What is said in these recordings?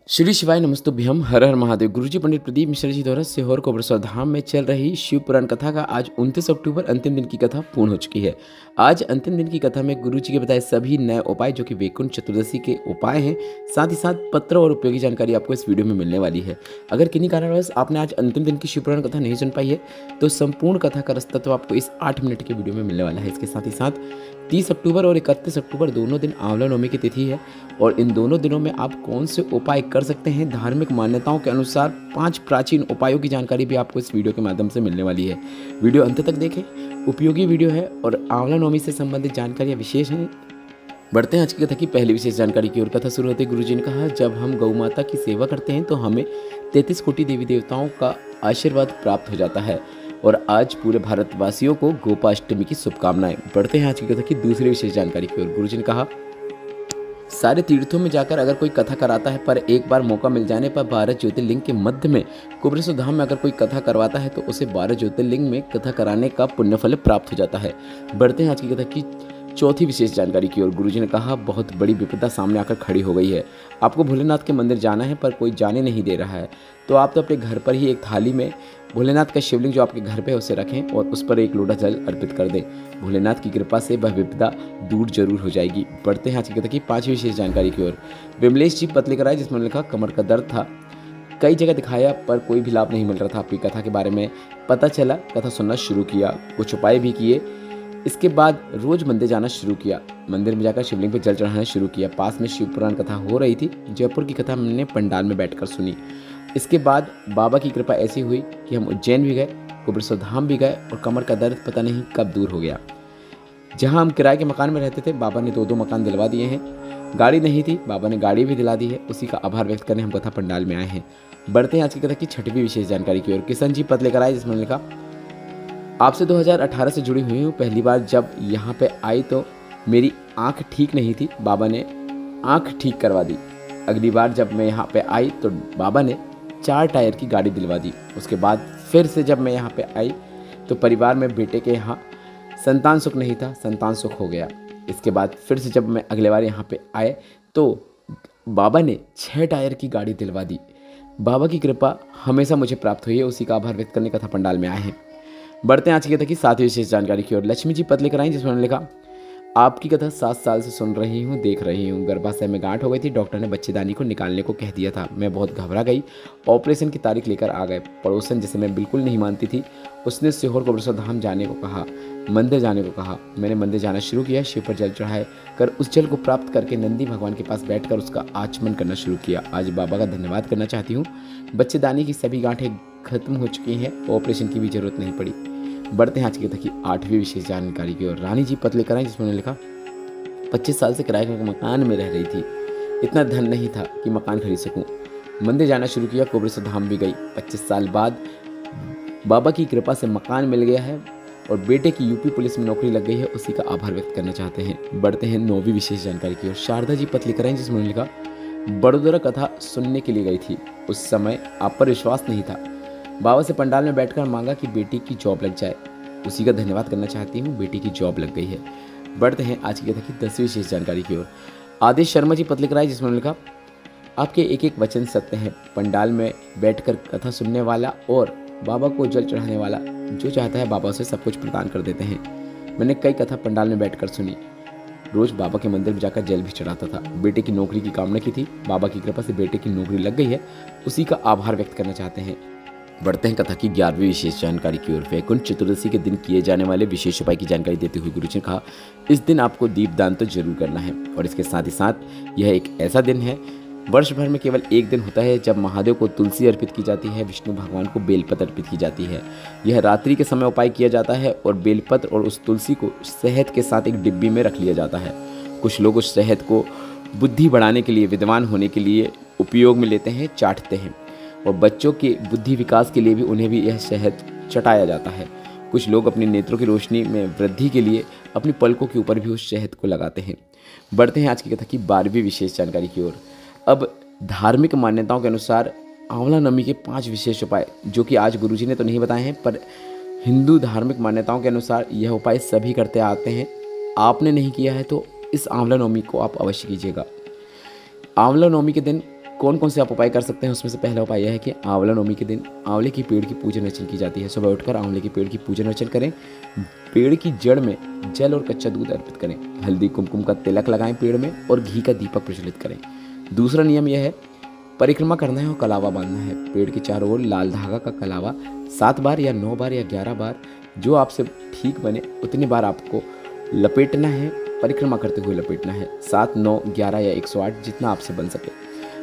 श्री शिवाय नमस्तुभ्यम। हर हर महादेव। गुरुजी पंडित प्रदीप मिश्र जी द्वारा सीहोर कोबरेश्वर धाम में चल रही शिव पुराण कथा का आज 29 अक्टूबर अंतिम दिन की कथा पूर्ण हो चुकी है। आज अंतिम दिन की कथा में गुरुजी के बताए सभी नए उपाय जो कि वैकुंठ चतुर्दशी के उपाय हैं, साथ ही साथ पत्र और उपयोगी जानकारी आपको इस वीडियो में मिलने वाली है। अगर किन्हीं कारणवश आपने आज अंतिम दिन की शिव पुराण कथा नहीं सुन पाई है तो संपूर्ण कथा का रास्ता तो आपको इस 8 मिनट के वीडियो में मिलने वाला है। इसके साथ ही साथ 30 अक्टूबर और 31 अक्टूबर दोनों दिन आंवला नवमी की तिथि है और इन दोनों दिनों में आप कौन से उपाय कर सकते हैं, धार्मिक मान्यताओं के अनुसार 5 प्राचीन उपायों की जानकारी भी आपको इस वीडियो के माध्यम से मिलने वाली है। वीडियो अंत तक देखें, उपयोगी वीडियो है और आंवला नवमी से संबंधित जानकारियाँ विशेष हैं। बढ़ते हैं आज की कथा की पहली विशेष जानकारी की ओर। कथा शुरू होते गुरुजी ने कहा, जब हम गौ माता की सेवा करते हैं तो हमें 33 कोटि देवी देवताओं का आशीर्वाद प्राप्त हो जाता है और आज पूरे भारतवासियों को गोपाष्टमी की शुभकामनाएं। बढ़ते हैं आज की कथा की दूसरी विशेष जानकारी की ओर। गुरुजी ने कहा, सारे तीर्थों में जाकर अगर कोई कथा कराता है पर एक बार मौका मिल जाने पर 12 ज्योतिर्लिंग के मध्य में कोबरेश्वर धाम में अगर कोई कथा करवाता है तो उसे 12 ज्योतिर्लिंग में कथा कराने का पुण्यफल प्राप्त हो जाता है। बढ़ते हैं आज की कथा की चौथी विशेष जानकारी की ओर। गुरुजी ने कहा, बहुत बड़ी विपदा सामने आकर खड़ी हो गई है। आपको भोलेनाथ के मंदिर जाना है पर कोई जाने नहीं दे रहा है, तो आप तो अपने घर पर ही एक थाली में भोलेनाथ का शिवलिंग जो आपके घर पे है उसे रखें और उस पर एक लोटा जल अर्पित कर दें। भोलेनाथ की कृपा से वह विपदा दूर जरूर हो जाएगी। बढ़ते हैं आज की कथा की पांचवी विशेष जानकारी की ओर। विमलेश जी पत्र लेकर आए जिसमें लिखा, कमर का दर्द था, कई जगह दिखाया पर कोई भी लाभ नहीं मिल रहा था। आपकी कथा के बारे में पता चला, कथा सुनना शुरू किया, कुछ उपाय भी किए। इसके बाद रोज मंदिर जाना शुरू किया, मंदिर में जाकर शिवलिंग पर जल चढ़ाना शुरू किया। पास में शिव पुराण कथा हो रही थी। जयपुर की कथा हमने पंडाल में बैठकर सुनी। इसके बाद बाबा की कृपा ऐसी हुई कि हम उज्जैन भी गए, कोबरेश्वर धाम भी गए और कमर का दर्द पता नहीं कब दूर हो गया। जहां हम किराए के मकान में रहते थे, बाबा ने 2-2 मकान दिलवा दिए हैं। गाड़ी नहीं थी, बाबा ने गाड़ी भी दिला दी है। उसी का आभार व्यक्त करने हम कथा पंडाल में आए हैं। बढ़ते हैं आज की कथा की छठवीं विशेष जानकारी की ओर। किशन जी पत्र लेकर आए जिसमें लिखा, आपसे 2018 से जुड़ी हुई हूँ। पहली बार जब यहाँ पे आई तो मेरी आँख ठीक नहीं थी, बाबा ने आँख ठीक करवा दी। अगली बार जब मैं यहाँ पे आई तो बाबा ने 4 टायर की गाड़ी दिलवा दी। उसके बाद फिर से जब मैं यहाँ पे आई तो परिवार में बेटे के यहाँ संतान सुख नहीं था, संतान सुख हो गया। इसके बाद फिर से जब मैं अगले बार यहाँ पे आए तो बाबा ने 6 टायर की गाड़ी दिलवा दी। बाबा की कृपा हमेशा मुझे प्राप्त हुई है, उसी का आभार व्यक्त करने कथा पंडाल में आए हैं। बढ़ते हैं आज की कथा की 7वीं विशेष जानकारी की ओर। लक्ष्मी जी पत्र लेकर आई जिसमें लिखा, आपकी कथा 7 साल से सुन रही हूँ, देख रही हूँ। गर्भाशय में गांठ हो गई थी, डॉक्टर ने बच्चेदानी को निकालने को कह दिया था। मैं बहुत घबरा गई, ऑपरेशन की तारीख लेकर आ गए। पड़ोसन जिसे मैं बिल्कुल नहीं मानती थी उसने सीहोर कोबरेश्वर धाम जाने को कहा, मंदिर जाने को कहा। मैंने मंदिर जाना शुरू किया, शिव पर जल चढ़ाए कर उस जल को प्राप्त करके नंदी भगवान के पास बैठकर उसका आचमन करना शुरू किया। आज बाबा का धन्यवाद करना चाहती हूँ। बच्चेदानी की सभी गांठें खत्म हो चुकी हैं, ऑपरेशन की भी जरूरत नहीं पड़ी। बढ़ते हैं आज की कथा की 8वीं विशेष जानकारी की ओर। रानी जी पत्र लेकर आई जिसमें लिखा, 25 साल से किराए के मकान में रह रही थी, इतना धन नहीं था कि मकान खरीद सकूं। मंदिर जाना शुरू किया, कोबरेश्वर धाम भी गई। 25 साल बाद बाबा की कृपा से मकान मिल गया है और बेटे की यूपी पुलिस में नौकरी लग गई है, उसी का आभार व्यक्त करना चाहते हैं। बढ़ते हैं 9वीं विशेष जानकारी की ओर। शारदा जी पत्र लेकर आई जिसमें लिखा, बड़ोदरा कथा सुनने के लिए गई थी, उस समय आप पर विश्वास नहीं था। बाबा से पंडाल में बैठकर मांगा कि बेटी की जॉब लग जाए, उसी का धन्यवाद करना चाहती हूँ, बेटी की जॉब लग गई है। बढ़ते हैं आज की कथा की 10वीं विशेष जानकारी की ओर। आदेश शर्मा जी पत्र लेकर आए जिसमें लिखा, आपके एक एक वचन सत्य हैं। पंडाल में बैठकर कथा सुनने वाला और बाबा को जल चढ़ाने वाला जो चाहता है बाबा उसे सब कुछ प्रदान कर देते हैं। मैंने कई कथा पंडाल में बैठकर सुनी, रोज बाबा के मंदिर में जाकर जल भी चढ़ाता था। बेटे की नौकरी की कामना की थी, बाबा की कृपा से बेटे की नौकरी लग गई है, उसी का आभार व्यक्त करना चाहते हैं। बढ़ते हैं कथा की 11वीं विशेष जानकारी की ओर। वैकुंठ चतुर्दशी के दिन किए जाने वाले विशेष उपाय की जानकारी देते हुए गुरुजी ने कहा, इस दिन आपको दीपदान तो जरूर करना है और इसके साथ ही साथ यह एक ऐसा दिन है, वर्ष भर में केवल एक दिन होता है जब महादेव को तुलसी अर्पित की जाती है, विष्णु भगवान को बेलपत्र अर्पित की जाती है। यह रात्रि के समय उपाय किया जाता है और बेलपत्र और उस तुलसी को शहद के साथ एक डिब्बी में रख लिया जाता है। कुछ लोग उस शहद को बुद्धि बढ़ाने के लिए, विद्वान होने के लिए उपयोग में लेते हैं, चाटते हैं और बच्चों के बुद्धि विकास के लिए भी उन्हें भी यह शहद चटाया जाता है। कुछ लोग अपने नेत्रों की रोशनी में वृद्धि के लिए अपनी पलकों के ऊपर भी उस शहद को लगाते हैं। बढ़ते हैं आज की कथा की 12वीं विशेष जानकारी की ओर। अब धार्मिक मान्यताओं के अनुसार आंवला नवमी के 5 विशेष उपाय जो कि आज गुरुजी ने तो नहीं बताए हैं, पर हिंदू धार्मिक मान्यताओं के अनुसार यह उपाय सभी करते आते हैं। आपने नहीं किया है तो इस आंवला नवमी को आप अवश्य कीजिएगा। आंवला नवमी के दिन कौन कौन से आप उपाय कर सकते हैं, उसमें से पहला उपाय यह है कि आंवला नवमी के दिन आंवले की पेड़ की पूजन अर्चन की जाती है। सुबह उठकर आंवले के पेड़ की पूजन अर्चन करें, पेड़ की जड़ में जल और कच्चा दूध अर्पित करें, हल्दी कुमकुम का तिलक लगाएं पेड़ में और घी का दीपक प्रज्वलित करें। दूसरा नियम यह है, परिक्रमा करना है और कलावा बांधना है। पेड़ के चारों ओर लाल धागा का कलावा 7 बार या 9 बार या 11 बार, जो आपसे ठीक बने उतनी बार आपको लपेटना है, परिक्रमा करते हुए लपेटना है। 7, 9, 11 या 108 जितना आपसे बन सके।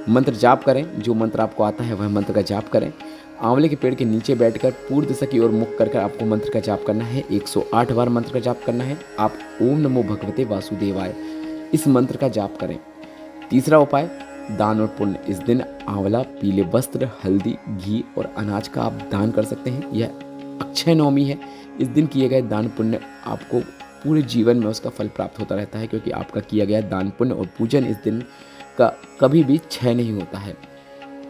मंत्र जाप करें, जो मंत्र आपको आता है वह मंत्र का जाप करें। आंवले के पेड़ के नीचे बैठकर पूर्व दिशा की ओर मुख कर आपको मंत्र का जाप करना है। 108 बार मंत्र का जाप करना है। आप ओम नमो भगवते वासुदेवाय इस मंत्र का जाप करें। तीसरा उपाय, दान और पुण्य। इस दिन आंवला, पीले वस्त्र, हल्दी, घी और अनाज का आप दान कर सकते हैं। यह अक्षय नवमी है। इस दिन किए गए दान पुण्य आपको पूरे जीवन में उसका फल प्राप्त होता रहता है, क्योंकि आपका किया गया दान पुण्य और पूजन इस दिन का कभी भी क्षय नहीं होता है।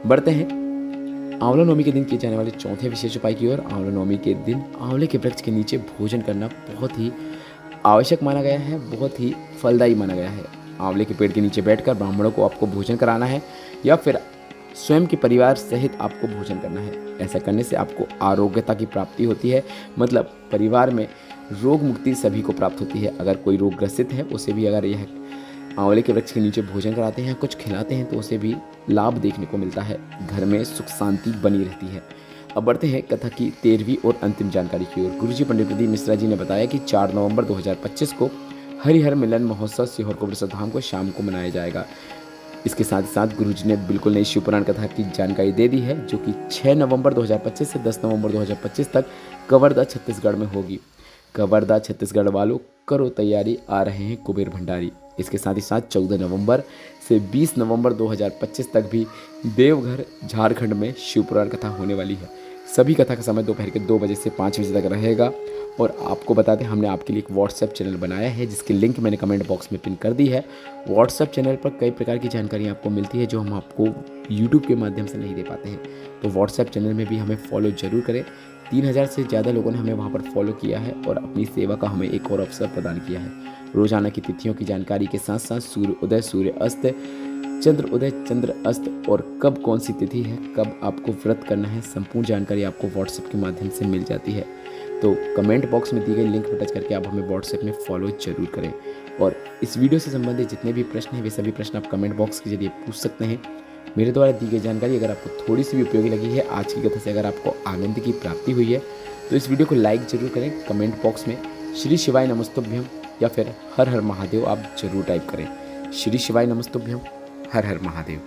बढ़ते हैं आंवला नवमी के दिन किए जाने वाले चौथे विशेष उपाय की ओर। आंवला नवमी के दिन आंवले के वृक्ष के नीचे भोजन करना बहुत ही आवश्यक माना गया है, बहुत ही फलदायी माना गया है। आंवले के पेड़ के नीचे बैठकर ब्राह्मणों को आपको भोजन कराना है या फिर स्वयं के परिवार सहित आपको भोजन करना है। ऐसा करने से आपको आरोग्यता की प्राप्ति होती है, मतलब परिवार में रोग मुक्ति सभी को प्राप्त होती है। अगर कोई रोग ग्रसित है उसे भी अगर यह आंवले के वृक्ष के नीचे भोजन कराते हैं, कुछ खिलाते हैं, तो उसे भी लाभ देखने को मिलता है। घर में सुख शांति बनी रहती है। अब बढ़ते हैं कथा की 13वीं और अंतिम जानकारी की ओर। गुरुजी पंडित प्रदीप मिश्रा जी ने बताया कि 4 नवंबर 2025 को हरिहर मिलन महोत्सव सीहोर कोबरेश्वर धाम को शाम को मनाया जाएगा। इसके साथ ही साथ गुरुजी ने बिल्कुल नई शिव पुराण कथा की जानकारी दे दी है, जो कि 6 नवंबर 2025 से 10 नवंबर 2025 तक कवर्धा छत्तीसगढ़ में होगी। कवर्धा छत्तीसगढ़ वालों, करो तैयारी, आ रहे हैं कुबेर भंडारी। इसके साथ ही साथ 14 नवंबर से 20 नवंबर 2025 तक भी देवघर झारखंड में शिव पुराण कथा होने वाली है। सभी कथा का समय दोपहर के 2 बजे से 5 बजे तक रहेगा। और आपको बता दें, हमने आपके लिए एक व्हाट्सएप चैनल बनाया है, जिसकी लिंक मैंने कमेंट बॉक्स में पिन कर दी है। व्हाट्सएप चैनल पर कई प्रकार की जानकारी आपको मिलती है, जो हम आपको यूट्यूब के माध्यम से नहीं दे पाते हैं। तो व्हाट्सएप चैनल में भी हमें फॉलो जरूर करें। 3000 से ज़्यादा लोगों ने हमें वहाँ पर फॉलो किया है और अपनी सेवा का हमें एक और अवसर प्रदान किया है। रोजाना की तिथियों की जानकारी के साथ साथ सूर्य उदय, सूर्य अस्त, चंद्र उदय, चंद्र अस्त और कब कौन सी तिथि है, कब आपको व्रत करना है, संपूर्ण जानकारी आपको व्हाट्सएप के माध्यम से मिल जाती है। तो कमेंट बॉक्स में दी गई लिंक पर टच करके आप हमें व्हाट्सएप में फॉलो जरूर करें। और इस वीडियो से संबंधित जितने भी प्रश्न हैं, वे सभी प्रश्न आप कमेंट बॉक्स के जरिए पूछ सकते हैं। मेरे द्वारा दी गई जानकारी अगर आपको थोड़ी सी भी उपयोगी लगी है, आज की कथा से अगर आपको आनंद की प्राप्ति हुई है, तो इस वीडियो को लाइक जरूर करें। कमेंट बॉक्स में श्री शिवाय नमस्तुभ्यम या फिर हर हर महादेव आप जरूर टाइप करें। श्री शिवाय नमस्तुभ्यम, हर हर महादेव।